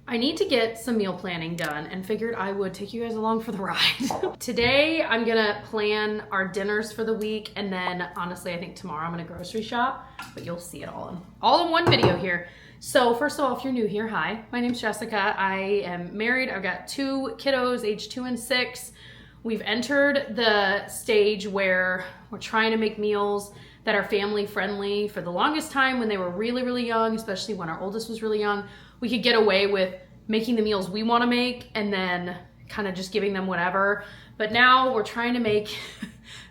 I need to get some meal planning done and figured I would take you guys along for the ride. Today, I'm gonna plan our dinners for the week, and then honestly, I think tomorrow I'm gonna grocery shop, but you'll see it all in one video here. So first of all, if you're new here, hi, my name's Jessica. I am married. I've got 2 kiddos, age 2 and 6. We've entered the stage where we're trying to make meals that are family friendly. For the longest time when they were really, really young, especially when our oldest was really young, we could get away with making the meals we want to make and then kind of just giving them whatever. But now we're trying to make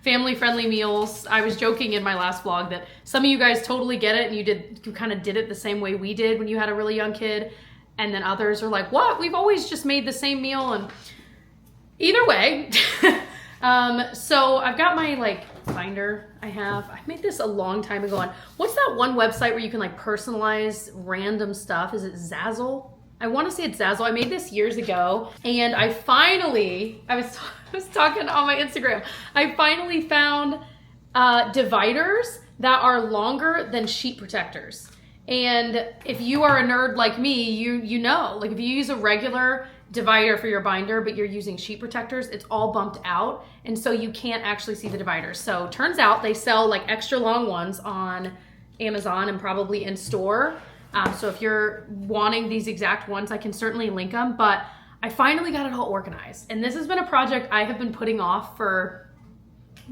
family-friendly meals. I was joking in my last vlog that some of you guys totally get it and you kind of did it the same way we did when you had a really young kid. And then others are like, what? We've always just made the same meal. And either way, so I've got my binder I made this a long time ago on, what's that one website where you can personalize random stuff? Is it Zazzle? I want to say it's Zazzle. I made this years ago, and I was talking on my Instagram. I finally found dividers that are longer than sheet protectors. And if you are a nerd like me, you know, if you use a regular divider for your binder, but you're using sheet protectors, it's all bumped out. And so you can't actually see the dividers. So turns out they sell extra long ones on Amazon and probably in store. So if you're wanting these exact ones, I can certainly link them, but I finally got it all organized. And this has been a project I have been putting off for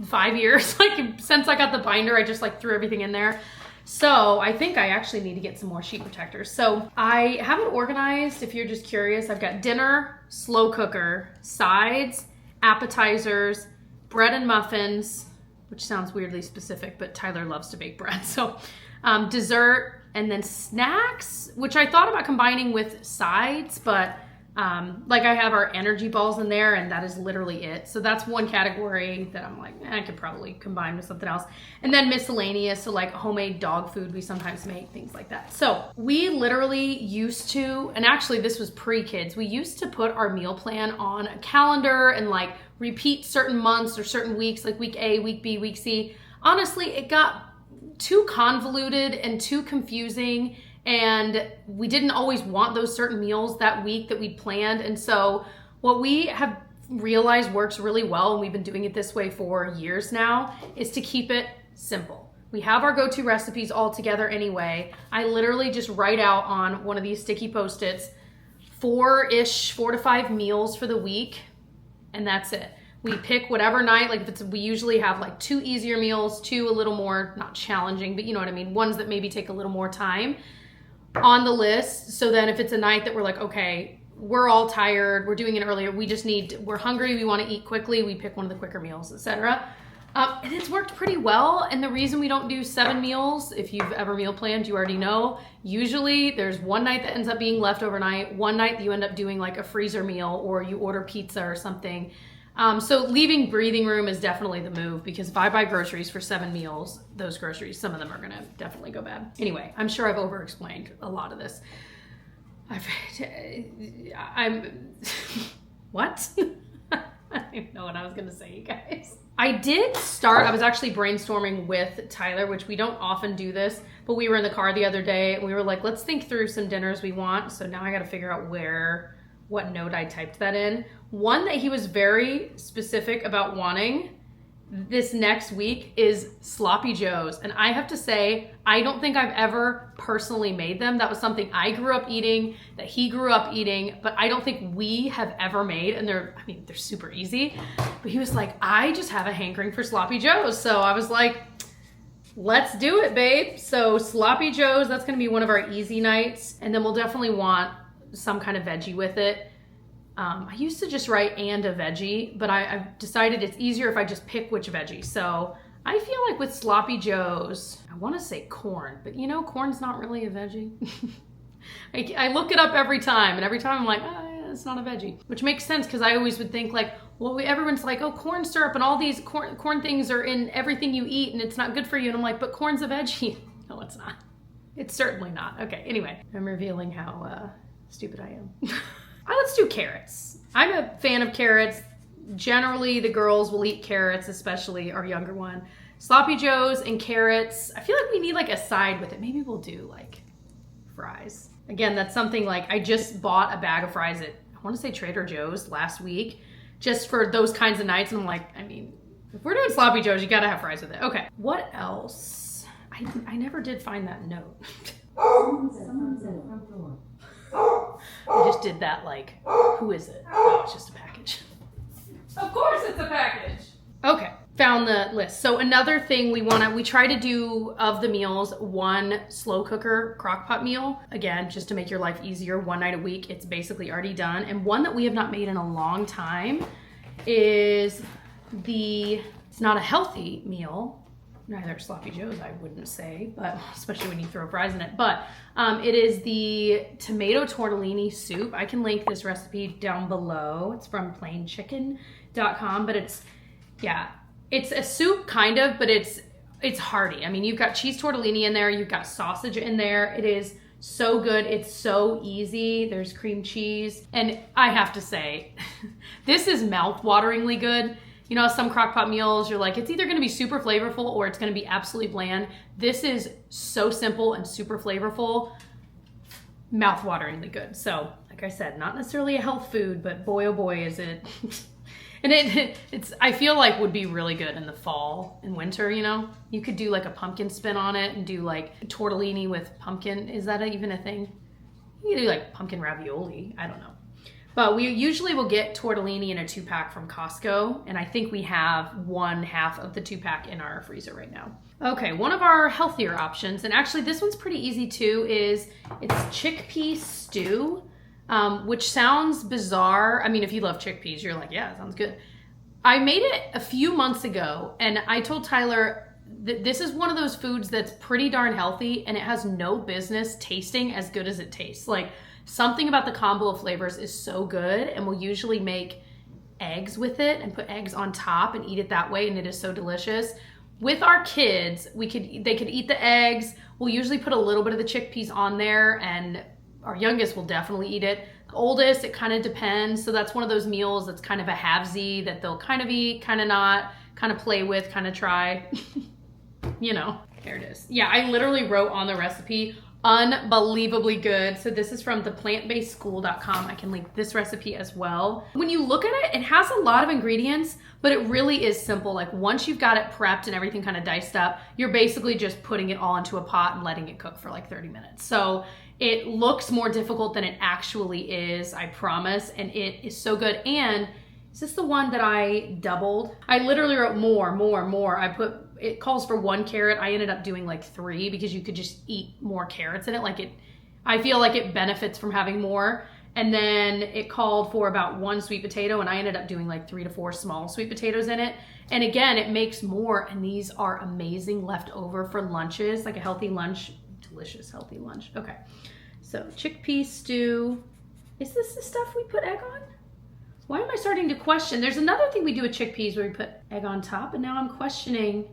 5 years. Since I got the binder, I just threw everything in there. So I think I actually need to get some more sheet protectors. So I have it organized. If you're just curious, I've got dinner, slow cooker, sides, appetizers, bread and muffins, which sounds weirdly specific, but Tyler loves to bake bread. So dessert, and then snacks, which I thought about combining with sides, but I have our energy balls in there, and that is literally it. So that's one category that I'm I could probably combine with something else. And then miscellaneous, so homemade dog food we sometimes make, things like that. So we literally used to, and actually this was pre-kids, we used to put our meal plan on a calendar and repeat certain months or certain weeks, week A, week B, week C. Honestly, it got too convoluted and too confusing, and we didn't always want those certain meals that week that we'd planned. And so what we have realized works really well, and we've been doing it this way for years now, is to keep it simple. We have our go-to recipes all together anyway. I literally just write out on one of these sticky Post-its 4 to 5 meals for the week, and that's it. We pick whatever night, we usually have 2 easier meals, 2 a little more, not challenging, but you know what I mean, ones that maybe take a little more time on the list. So then if it's a night that we're okay, we're all tired, we're doing it earlier, we're hungry, we want to eat quickly, we pick one of the quicker meals, etc. And it's worked pretty well. And the reason we don't do 7 meals, if you've ever meal planned, you already know, usually there's one night that ends up being left overnight, one night that you end up doing a freezer meal, or you order pizza or something. So leaving breathing room is definitely the move, because if I buy groceries for 7 meals, those groceries, some of them are gonna definitely go bad. Anyway, I'm sure I've over-explained a lot of this. What? I don't even know what I was gonna say, you guys. I was actually brainstorming with Tyler, which we don't often do this, but we were in the car the other day and we were let's think through some dinners we want. So now I gotta figure out what note I typed that in. One that he was very specific about wanting this next week is Sloppy Joes. And I have to say, I don't think I've ever personally made them. That was something I grew up eating, that he grew up eating, but I don't think we have ever made. And they're super easy. But he was I just have a hankering for Sloppy Joes. So I was let's do it, babe. So Sloppy Joes, that's gonna be one of our easy nights. And then we'll definitely want some kind of veggie with it. I used to just write "and a veggie," but I've decided it's easier if I just pick which veggie. So I feel with Sloppy Joes, I want to say corn, but corn's not really a veggie. I look it up every time, and every time I'm yeah, it's not a veggie, which makes sense because I always would think everyone's oh, corn syrup and all these corn things are in everything you eat and it's not good for you. And I'm but corn's a veggie. No, it's not. It's certainly not. Okay, anyway, I'm revealing how stupid I am. Let's do carrots. I'm a fan of carrots. Generally, the girls will eat carrots, especially our younger one. Sloppy Joes and carrots. I feel we need a side with it. Maybe we'll do fries. Again, that's something like I just bought a bag of fries at, I want to say Trader Joe's last week, just for those kinds of nights. And I'm like, I mean, if we're doing sloppy joes, you gotta have fries with it. Okay, what else? I never did find that note. Someone said front door. I just did that like, who is it? Oh, it's just a package. Of course it's a package. Okay, found the list. So another thing we try to do of the meals, one slow cooker crock pot meal. Again, just to make your life easier, one night a week, it's basically already done. And one that we have not made in a long time is it's not a healthy meal. Neither sloppy joes, I wouldn't say, but especially when you throw fries in it. But it is the tomato tortellini soup. I can link this recipe down below. It's from plainchicken.com, but it's a soup kind of, but it's hearty. I mean, you've got cheese tortellini in there, you've got sausage in there. It is so good. It's so easy. There's cream cheese. And I have to say, this is mouth-wateringly good. You know, some crock pot meals, you're like, it's either gonna be super flavorful or it's gonna be absolutely bland. This is so simple and super flavorful, mouth-wateringly good. So, like I said, not necessarily a health food, but boy, oh boy, is it. And it's I feel like would be really good in the fall and winter, you know? You could do like a pumpkin spin on it and do like tortellini with pumpkin. Is that even a thing? You can do like pumpkin ravioli, I don't know. But we usually will get tortellini in a 2-pack from Costco, and I think we have 1/2 of the 2-pack in our freezer right now. Okay, one of our healthier options, and actually this one's pretty easy too, it's chickpea stew, which sounds bizarre. I mean, if you love chickpeas, you're like, yeah, it sounds good. I made it a few months ago, and I told Tyler that this is one of those foods that's pretty darn healthy, and it has no business tasting as good as it tastes. Like, something about the combo of flavors is so good, and we'll usually make eggs with it and put eggs on top and eat it that way, and it is so delicious. With our kids, they could eat the eggs. We'll usually put a little bit of the chickpeas on there, and our youngest will definitely eat it. The oldest, it kind of depends. So that's one of those meals that's kind of a halvesy that they'll kind of eat, kind of not, kind of play with, kind of try. You know, there it is. Yeah, I literally wrote on the recipe, unbelievably good. So this is from theplantbasedschool.com. I can link this recipe as well. When you look at it, it has a lot of ingredients, but it really is simple. Like, once you've got it prepped and everything kind of diced up, you're basically just putting it all into a pot and letting it cook for like 30 minutes. So it looks more difficult than it actually is, I promise. And it is so good. And is this the one that I doubled? I literally wrote more. It calls for 1 carrot. I ended up doing like 3 because you could just eat more carrots in it. I feel like it benefits from having more. And then it called for about 1 sweet potato, and I ended up doing like 3 to 4 small sweet potatoes in it. And again, it makes more, and these are amazing left over for lunches, like a healthy lunch, delicious healthy lunch. Okay, so chickpea stew. Is this the stuff we put egg on? Why am I starting to question? There's another thing we do with chickpeas where we put egg on top, and now I'm questioning.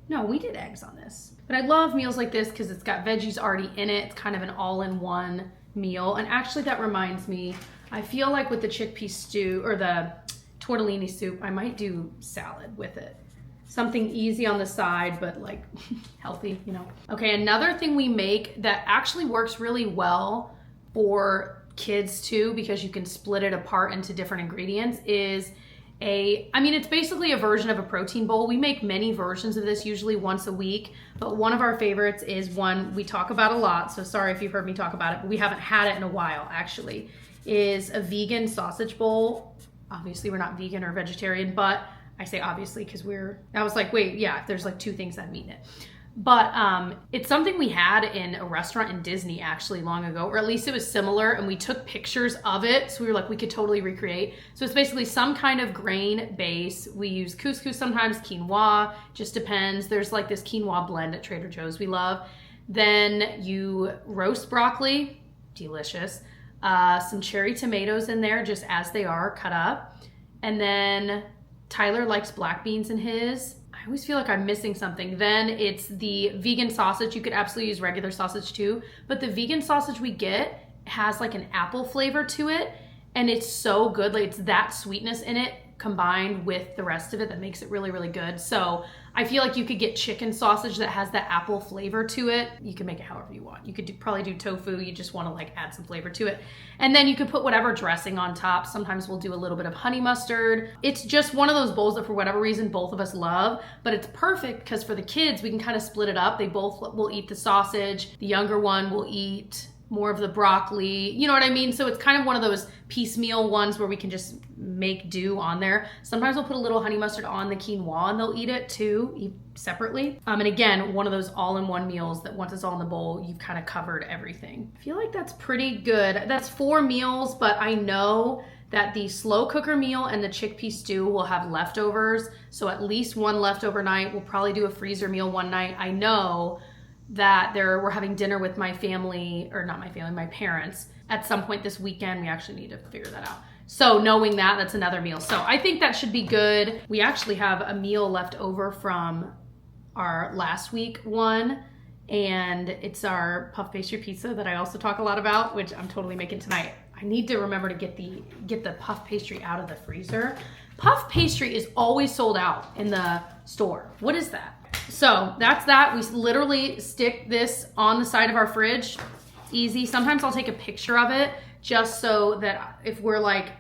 No, we did eggs on this. But I love meals like this because it's got veggies already in it. It's kind of an all-in-one meal. And actually that reminds me, I feel like with the chickpea stew or the tortellini soup, I might do salad with it. Something easy on the side, but like healthy, you know. Okay, another thing we make that actually works really well for kids too, because you can split it apart into different ingredients, is it's basically a version of a protein bowl. We make many versions of this, usually once a week, but one of our favorites is one we talk about a lot, so sorry if you've heard me talk about it, but we haven't had it in a while actually, is a vegan sausage bowl. Obviously we're not vegan or vegetarian, but I say obviously because I was like, wait, yeah, there's like 2 things that mean it. But it's something we had in a restaurant in Disney actually long ago, or at least it was similar, and we took pictures of it, so we were like, we could totally recreate. So it's basically some kind of grain base. We use couscous sometimes, quinoa, just depends. There's like this quinoa blend at Trader Joe's we love. Then you roast broccoli, delicious. Some cherry tomatoes in there just as they are cut up. And then Tyler likes black beans in his. I always feel like I'm missing something. Then it's the vegan sausage. You could absolutely use regular sausage too, but the vegan sausage we get has like an apple flavor to it, and it's so good. Like, it's that sweetness in it. combined with the rest of it that makes it really, really good. So I feel like you could get chicken sausage that has that apple flavor to it. You can make it however you want. You could probably do tofu. You just want to like add some flavor to it. And then you could put whatever dressing on top. Sometimes we'll do a little bit of honey mustard. It's just one of those bowls that for whatever reason, both of us love, but it's perfect because for the kids, we can kind of split it up. They both will eat the sausage. The younger one will eat more of the broccoli, you know what I mean? So it's kind of one of those piecemeal ones where we can just make do on there. Sometimes we'll put a little honey mustard on the quinoa and they'll eat it too, separately. And again, one of those all-in-one meals that once it's all in the bowl, you've kind of covered everything. I feel like that's pretty good. That's 4 meals, but I know that the slow cooker meal and the chickpea stew will have leftovers. So at least one leftover night. We'll probably do a freezer meal one night. I know that we're having dinner with my family, or not my family, my parents at some point this weekend. We actually need to figure that out. So knowing that, that's another meal. So I think that should be good. We actually have a meal left over from our last week one, and it's our puff pastry pizza that I also talk a lot about, which I'm totally making tonight. I need to remember to get the puff pastry out of the freezer. Puff pastry is always sold out in the store. What is that? So that's that. We literally stick this on the side of our fridge. Easy. Sometimes I'll take a picture of it just so that if we're like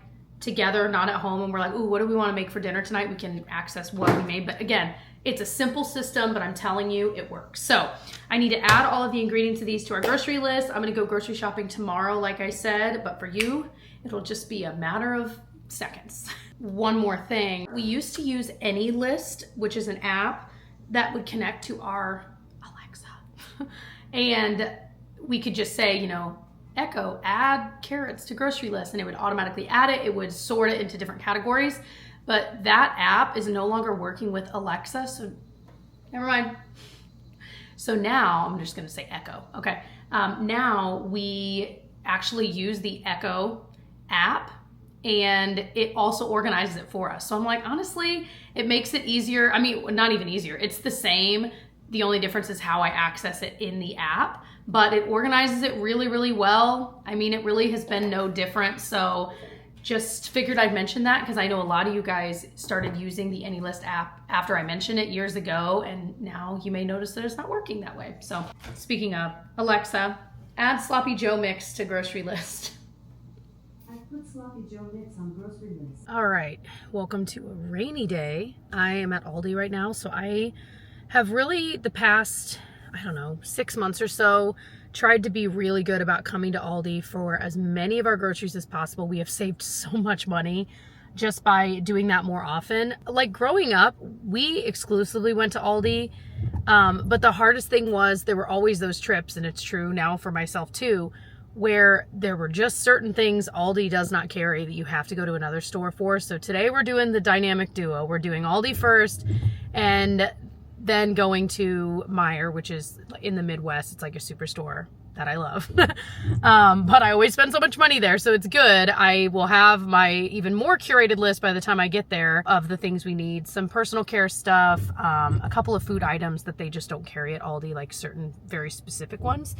together, not at home, and we're like, ooh, what do we want to make for dinner tonight? We can access what we made. But again, it's a simple system, but I'm telling you, it works. So I need to add all of the ingredients of these to our grocery list. I'm going to go grocery shopping tomorrow, like I said, but for you, it'll just be a matter of seconds. One more thing. We used to use AnyList, which is an app that would connect to our Alexa. And we could just say, you know, Echo, add carrots to grocery list, and it would automatically add it. It would sort it into different categories. But that app is no longer working with Alexa, so never mind. So now I'm just gonna say Echo. Okay, now we actually use the Echo app, and it also organizes it for us. So I'm like, honestly, it makes it easier. I mean, not even easier. It's the same. The only difference is how I access it in the app, but it organizes it really, really well. I mean, it really has been no different. So just figured I'd mention that because I know a lot of you guys started using the AnyList app after I mentioned it years ago, and now you may notice that it's not working that way. So speaking of, Alexa, add Sloppy Joe mix to grocery list. Put Sloppy Joe mix on grocery list. All right, welcome to a rainy day. I am at Aldi right now, so I have really the past, I don't know, 6 months or so tried to be really good about coming to Aldi for as many of our groceries as possible. We have saved so much money just by doing that more often. Like growing up, we exclusively went to Aldi, but the hardest thing was there were always those trips, and it's true now for myself too, where there were just certain things Aldi does not carry that you have to go to another store for. So today we're doing the dynamic duo. We're doing Aldi first and then going to Meijer, which is in the Midwest. It's like a superstore that I love. But I always spend so much money there, so it's good. I will have my even more curated list by the time I get there of the things we need. Some personal care stuff, a couple of food items that they just don't carry at Aldi, like certain very specific ones.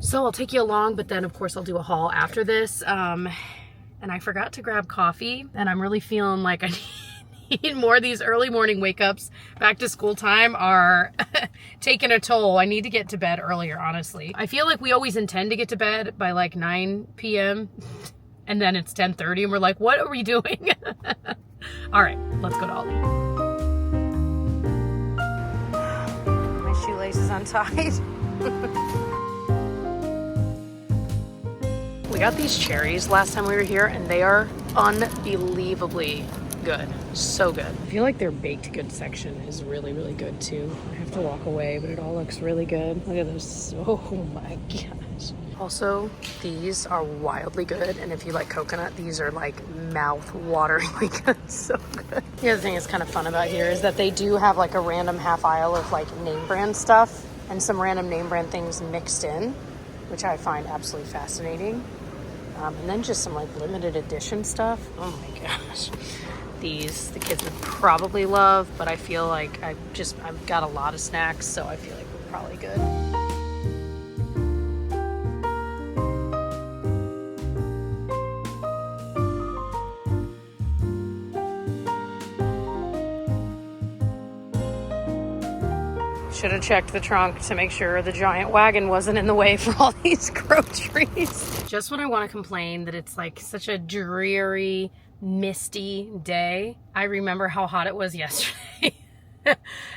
So I'll take you along, but then of course I'll do a haul after this. And I forgot to grab coffee, and I'm really feeling like I need more. These early morning wake ups back to school time are taking a toll. I need to get to bed earlier, honestly. I feel like we always intend to get to bed by like 9 p.m. and then it's 10:30 and we're like, what are we doing? All right, let's go to Aldi. My shoelace is untied. We got these cherries last time we were here, and they are unbelievably good. So good. I feel like their baked goods section is really, really good too. I have to walk away, but it all looks really good. Look at this. Oh my gosh. Also, these are wildly good, and if you like coconut, these are like mouth-wateringly good. So good. The other thing that's kind of fun about here is that they do have like a random half aisle of like name brand stuff and some random name brand things mixed in, which I find absolutely fascinating. And then just some like limited edition stuff. Oh my gosh. These the kids would probably love, but I feel like I've got a lot of snacks, so I feel like we're probably good. Should have checked the trunk to make sure the giant wagon wasn't in the way for all these groceries. Just when I want to complain that it's like such a dreary, misty day, I remember how hot it was yesterday.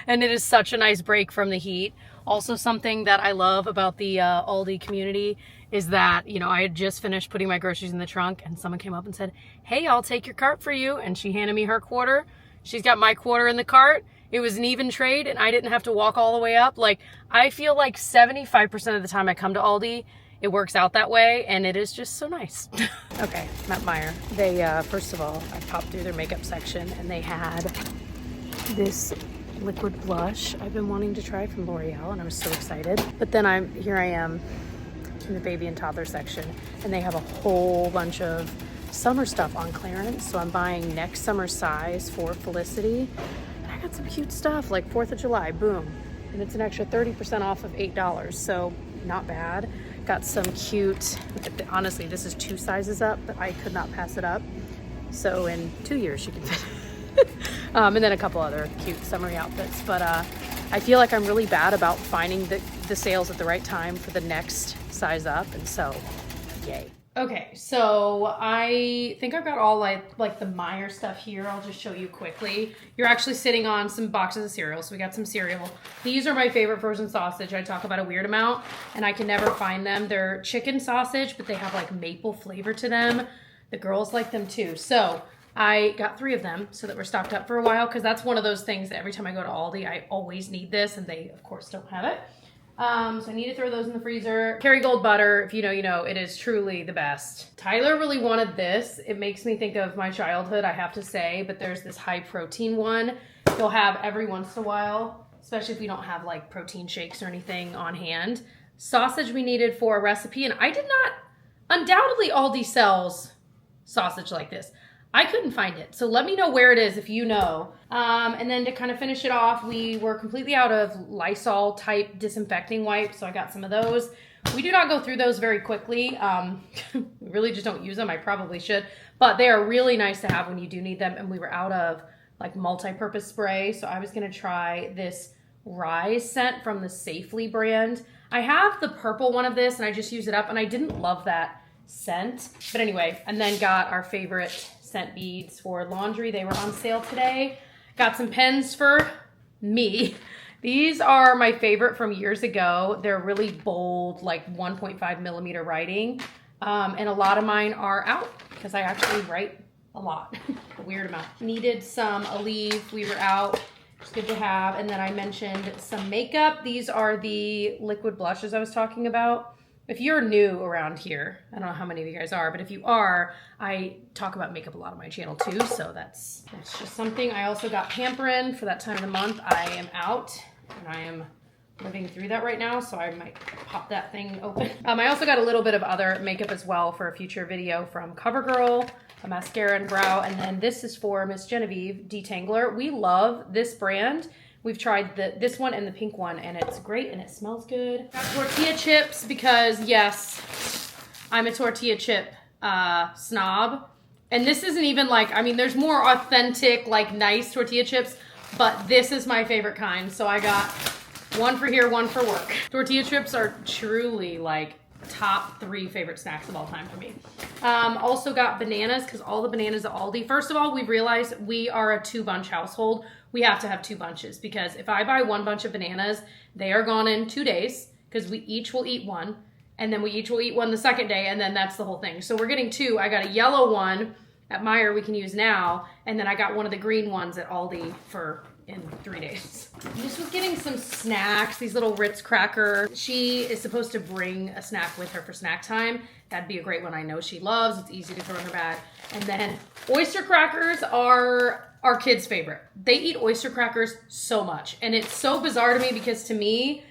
And it is such a nice break from the heat. Also, something that I love about the Aldi community is that, you know, I had just finished putting my groceries in the trunk and someone came up and said, hey, I'll take your cart for you. And she handed me her quarter. She's got my quarter in the cart. It was an even trade and I didn't have to walk all the way up. Like, I feel like 75% of the time I come to Aldi, it works out that way and it is just so nice. Okay, Matt Meijer. They, first of all, I popped through their makeup section and they had this liquid blush I've been wanting to try from L'Oreal and I was so excited. But then here I am in the baby and toddler section and they have a whole bunch of summer stuff on clearance. So I'm buying next summer size for Felicity. And I got some cute stuff like 4th of July, boom. And it's an extra 30% off of $8. So not bad. Got some cute, honestly, this is 2 sizes up, but I could not pass it up. So in 2 years she can fit it. And then a couple other cute summery outfits. But I feel like I'm really bad about finding the sales at the right time for the next size up. And so, yay. Okay, so I think I've got all like the Meijer stuff here. I'll just show you quickly. You're actually sitting on some boxes of cereal. So we got some cereal. These are my favorite frozen sausage. I talk about a weird amount and I can never find them. They're chicken sausage, but they have like maple flavor to them. The girls like them too. So I got 3 of them so that we're stocked up for a while because that's one of those things that every time I go to Aldi, I always need this and they, of course, don't have it. So I need to throw those in the freezer. Kerrygold butter, if you know, you know, it is truly the best. Tyler really wanted this. It makes me think of my childhood, I have to say, but there's this high protein one you'll have every once in a while, especially if we don't have like protein shakes or anything on hand. Sausage we needed for a recipe, and I did not, undoubtedly Aldi sells sausage like this. I couldn't find it. So let me know where it is if you know. And then to kind of finish it off, we were completely out of Lysol type disinfecting wipes. So I got some of those. We do not go through those very quickly. We really just don't use them. I probably should, but they are really nice to have when you do need them. And we were out of like multi-purpose spray. So I was gonna try this Rise scent from the Safely brand. I have the purple one of this and I just use it up and I didn't love that scent. But anyway, and then got our favorite scent beads for laundry. They were on sale today. Got some pens for me. These are my favorite from years ago. They're really bold, like 1.5 millimeter writing. And a lot of mine are out because I actually write a lot, a weird amount. Needed some Aleve. We were out. It's good to have. And then I mentioned some makeup. These are the liquid blushes I was talking about. If you're new around here, I don't know how many of you guys are, but if you are, I talk about makeup a lot on my channel too, so that's just something. I also got Pamperin for that time of the month. I am out, and I am living through that right now, so I might pop that thing open. I also got a little bit of other makeup as well for a future video from CoverGirl, a mascara and brow, and then this is for Miss Genevieve Detangler. We love this brand. We've tried this one and the pink one, and it's great, and it smells good. Got tortilla chips because, yes, I'm a tortilla chip snob. And this isn't even like, I mean, there's more authentic, like nice tortilla chips, but this is my favorite kind. So I got one for here, one for work. Tortilla chips are truly like top 3 favorite snacks of all time for me. Also got bananas because all the bananas at Aldi. First of all, we realized we are a 2-bunch household. We have to have 2 bunches because if I buy 1 bunch of bananas, they are gone in 2 days because we each will eat 1, and then we each will eat 1 the second day, and then that's the whole thing. So we're getting 2. I got a yellow one at Meijer we can use now, and then I got one of the green ones at Aldi in 3 days. I just was getting some snacks, these little Ritz cracker. She is supposed to bring a snack with her for snack time. That'd be a great one. I know she loves. It's easy to throw in her bag. And then oyster crackers are our kids' favorite. They eat oyster crackers so much. And it's so bizarre to me because to me,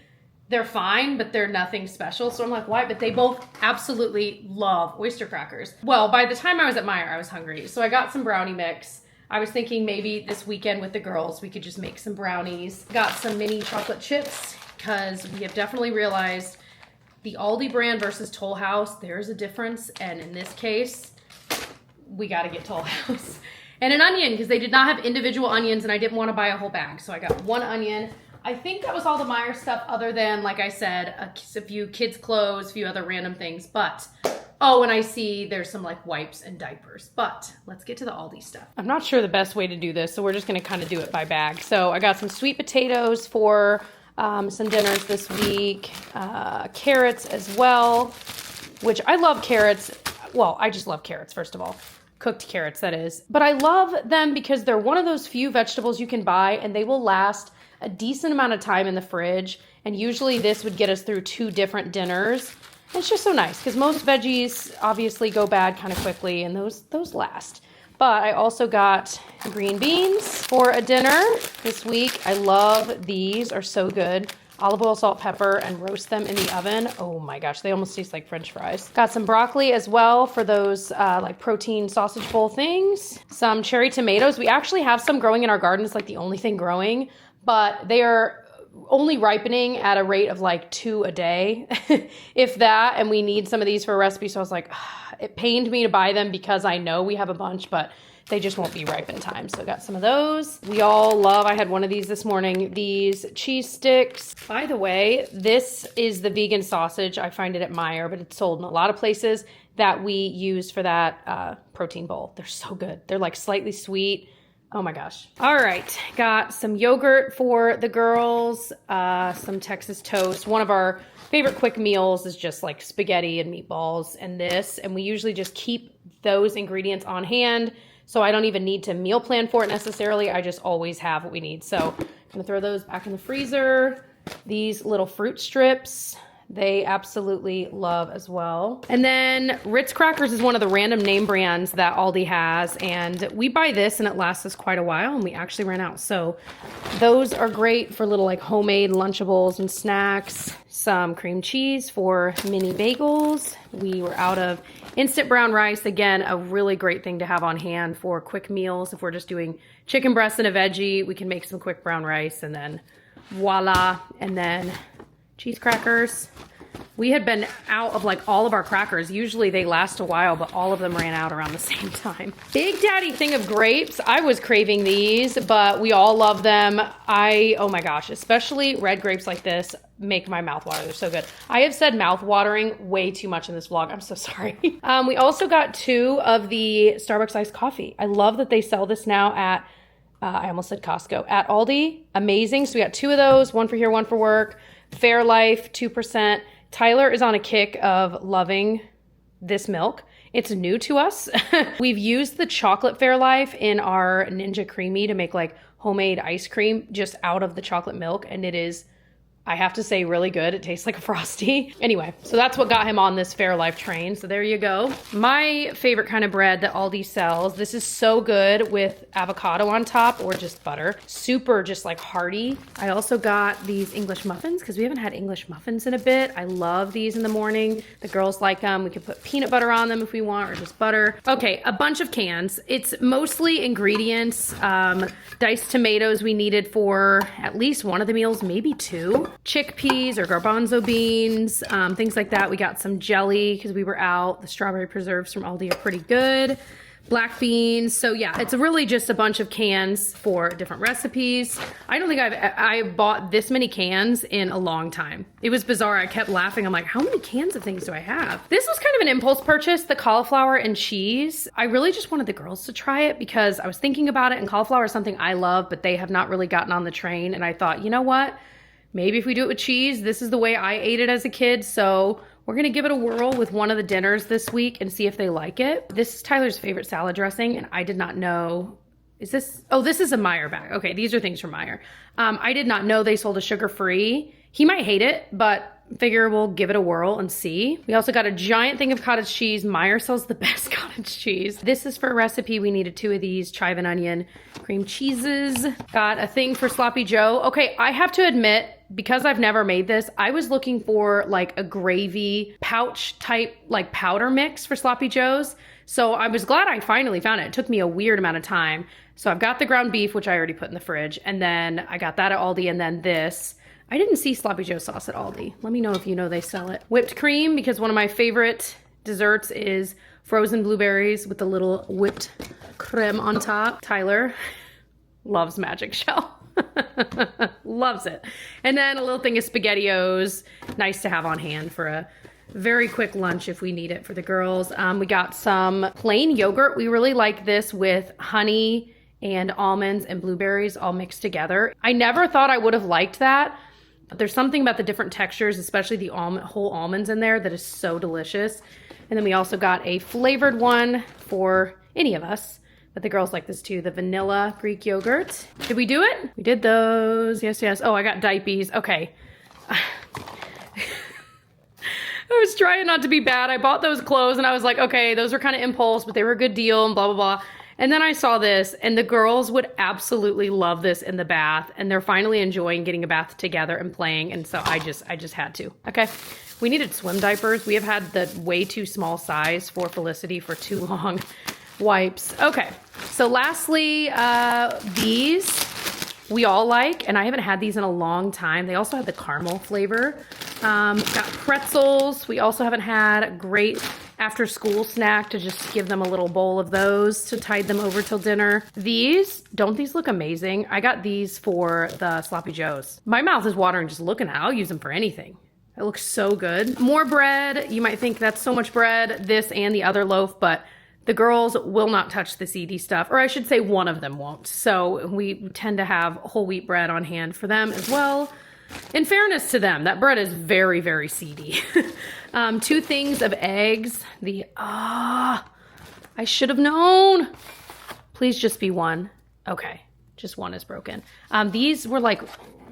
they're fine, but they're nothing special. So I'm like, why? But they both absolutely love oyster crackers. Well, by the time I was at Meijer, I was hungry. So I got some brownie mix. I was thinking maybe this weekend with the girls, we could just make some brownies. Got some mini chocolate chips because we have definitely realized the Aldi brand versus Toll House, there's a difference. And in this case, we got to get Toll House. And an onion because they did not have individual onions and I didn't want to buy a whole bag. So I got 1 onion. I think that was all the Meijer stuff other than, like I said, a few kids' clothes, a few other random things. But, oh, and I see there's some like wipes and diapers. But let's get to the Aldi stuff. I'm not sure the best way to do this, so we're just going to kind of do it by bag. So I got some sweet potatoes for some dinners this week, carrots as well, which I love carrots. Well, I just love carrots, first of all. Cooked carrots, that is. But I love them because they're one of those few vegetables you can buy and they will last a decent amount of time in the fridge. And usually this would get us through 2 different dinners. It's just so nice because most veggies obviously go bad kind of quickly and those last. But I also got green beans for a dinner this week. I love these, are so good. Olive oil, salt, pepper, and roast them in the oven. Oh my gosh, they almost taste like French fries. Got some broccoli as well for those like protein sausage bowl things. Some cherry tomatoes. We actually have some growing in our garden. It's like the only thing growing, but they are only ripening at a rate of like 2 a day, if that, and we need some of these for a recipe. So I was like, it pained me to buy them because I know we have a bunch, but they just won't be ripe in time. So I got some of those. We all love, I had one of these this morning, these cheese sticks. By the way, this is the vegan sausage. I find it at Meijer, but it's sold in a lot of places that we use for that protein bowl. They're so good. They're like slightly sweet. Oh my gosh. All right, got some yogurt for the girls, some Texas toast. One of our favorite quick meals is just like spaghetti and meatballs and this, and we usually just keep those ingredients on hand, so I don't even need to meal plan for it necessarily. I just always have what we need. So I'm gonna throw those back in the freezer. These little fruit strips, they absolutely love as well. And then Ritz Crackers is one of the random name brands that Aldi has, and we buy this and it lasts us quite a while, and we actually ran out. So those are great for little like homemade Lunchables and snacks. Some cream cheese for mini bagels. We were out of instant brown rice. Again, a really great thing to have on hand for quick meals. If we're just doing chicken breast and a veggie, we can make some quick brown rice and then voila. And then cheese crackers. We had been out of like all of our crackers. Usually they last a while, but all of them ran out around the same time. Big Daddy thing of grapes. I was craving these, but we all love them. Oh my gosh, especially red grapes like this make my mouth water. They're so good. I have said mouth watering way too much in this vlog. I'm so sorry. We also got 2 of the Starbucks iced coffee. I love that they sell this now at, I almost said Costco, at Aldi. Amazing. So we got 2 of those, one for here, one for work. Fairlife, 2%. Tyler is on a kick of loving this milk. It's new to us. We've used the chocolate Fairlife in our Ninja Creamy to make like homemade ice cream just out of the chocolate milk, and it is, I have to say, really good. It tastes like a Frosty. Anyway, so that's what got him on this Fairlife train. So there you go. My favorite kind of bread that Aldi sells. This is so good with avocado on top or just butter. Super just like hearty. I also got these English muffins because we haven't had English muffins in a bit. I love these in the morning. The girls like them. We can put peanut butter on them if we want, or just butter. Okay, a bunch of cans. It's mostly ingredients. Diced tomatoes we needed for at least one of the meals, maybe 2. Chickpeas or garbanzo beans, things like that. We got some jelly because we were out. The strawberry preserves from Aldi are pretty good. Black beans. So yeah, it's really just a bunch of cans for different recipes. I don't think I bought this many cans in a long time. It was bizarre. I kept laughing. I'm like, how many cans of things do I have? This was kind of an impulse purchase, the cauliflower and cheese. I really just wanted the girls to try it because I was thinking about it, and cauliflower is something I love, but they have not really gotten on the train. And I thought, you know what? Maybe if we do it with cheese, this is the way I ate it as a kid. So we're gonna give it a whirl with one of the dinners this week and see if they like it. This is Tyler's favorite salad dressing, and I did not know, is this, oh, this is a Meijer bag. Okay, these are things from Meijer. I did not know they sold a sugar-free. He might hate it, but figure we'll give it a whirl and see. We also got a giant thing of cottage cheese. Meijer sells the best cottage cheese. This is for a recipe. We needed 2 of these chive and onion cream cheeses. Got a thing for Sloppy Joe. Okay, I have to admit, because I've never made this, I was looking for like a gravy pouch type like powder mix for Sloppy Joes. So I was glad I finally found it. It took me a weird amount of time. So I've got the ground beef, which I already put in the fridge. And then I got that at Aldi, and then this. I didn't see Sloppy Joe sauce at Aldi. Let me know if you know they sell it. Whipped cream, because one of my favorite desserts is frozen blueberries with the little whipped creme on top. Tyler loves Magic Shell. Loves it. And then a little thing of SpaghettiOs. Nice to have on hand for a very quick lunch if we need it for the girls. We got some plain yogurt. We really like this with honey and almonds and blueberries all mixed together. I never thought I would have liked that, but there's something about the different textures, especially the whole almonds in there, that is so delicious. And then we also got a flavored one for any of us, but the girls like this too, the vanilla Greek yogurt. Did we do it? We did those. Yes, yes. Oh, I got diapers. Okay. I was trying not to be bad. I bought those clothes and I was like, okay, those were kind of impulse, but they were a good deal and blah, blah, blah. And then I saw this and the girls would absolutely love this in the bath, and they're finally enjoying getting a bath together and playing. And so I just had to. Okay. We needed swim diapers. We have had the way too small size for Felicity for too long. Wipes. Okay. So lastly, these we all like, and I haven't had these in a long time. They also have the caramel flavor. Got pretzels. We also haven't had a great after school snack to just give them a little bowl of those to tide them over till dinner. Don't these look amazing? I got these for the Sloppy Joes. My mouth is watering just looking at it. I'll use them for anything. It looks so good. More bread. You might think that's so much bread, this and the other loaf, but the girls will not touch the seedy stuff, or I should say one of them won't. So we tend to have whole wheat bread on hand for them as well. In fairness to them, that bread is very, very seedy. 2 things of eggs. I should have known. Please just be one. Okay, just one is broken. These were like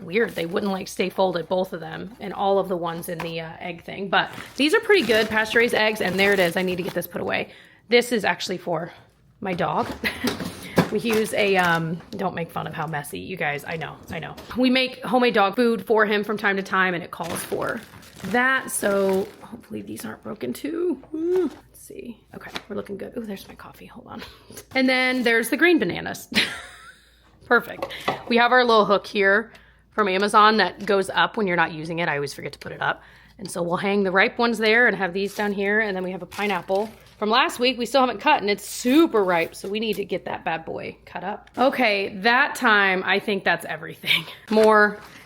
weird. They wouldn't like stay folded, both of them, and all of the ones in the egg thing. But these are pretty good, pasture-raised eggs, and there it is. I need to get this put away. This is actually for my dog. We use a, don't make fun of how messy, you guys, I know. We make homemade dog food for him from time to time, and it calls for that. So hopefully these aren't broken too. Let's see. Okay, we're looking good. Oh, there's my coffee, hold on. And then there's the green bananas. Perfect. We have our little hook here from Amazon that goes up when you're not using it. I always forget to put it up. And so we'll hang the ripe ones there and have these down here. And then we have a pineapple from last week. We still haven't cut, and it's super ripe. So we need to get that bad boy cut up. Okay, that time, I think that's everything.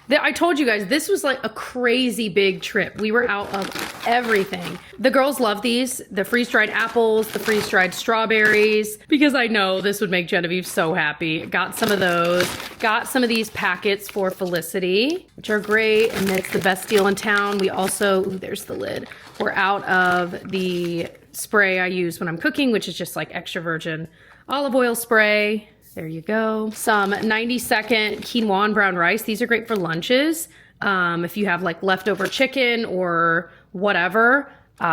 I told you guys, this was like a crazy big trip. We were out of everything. The girls love these, the freeze-dried apples, the freeze-dried strawberries, because I know this would make Genevieve so happy. Got some of those. Got some of these packets for Felicity, which are great, and it's the best deal in town. We also, there's the lid. We're out of the spray I use when I'm cooking, which is just like extra virgin olive oil spray. There you go. Some 90-second quinoa and brown rice. These are great for lunches. If you have like leftover chicken or whatever,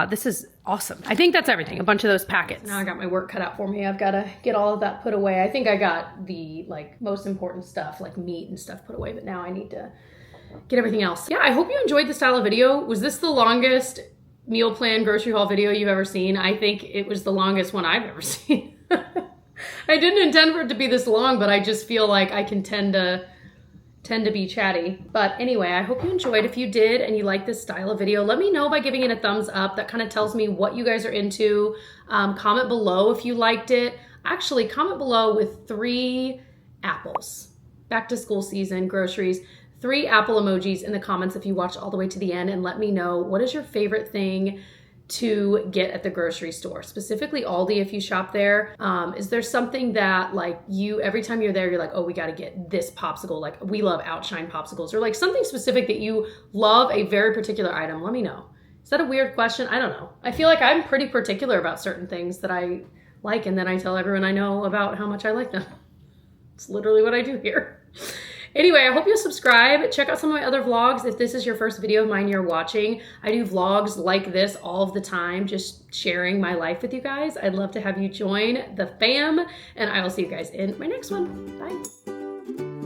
this is awesome. I think that's everything. A bunch of those packets. Now I got my work cut out for me. I've got to get all of that put away. I think I got the like most important stuff, like meat and stuff put away, but now I need to get everything else. Yeah, I hope you enjoyed the style of video. Was this the longest meal plan grocery haul video you've ever seen? I think it was the longest one I've ever seen. I didn't intend for it to be this long, but I just feel like I can tend to be chatty. But anyway, I hope you enjoyed. If you did and you like this style of video, let me know by giving it a thumbs up. That kind of tells me what you guys are into. Comment below if you liked it. Actually, comment below with 3 apples. Back to school season, groceries. 3 apple emojis in the comments if you watched all the way to the end, and let me know what is your favorite thing to get at the grocery store, specifically Aldi if you shop there. Is there something that like every time you're there, you're like, oh, we got to get this popsicle. Like we love Outshine popsicles, or like something specific that you love, a very particular item. Let me know. Is that a weird question? I don't know. I feel like I'm pretty particular about certain things that I like, and then I tell everyone I know about how much I like them. It's literally what I do here. Anyway, I hope you'll subscribe. Check out some of my other vlogs. If this is your first video of mine you're watching, I do vlogs like this all of the time, just sharing my life with you guys. I'd love to have you join the fam, and I will see you guys in my next one. Bye.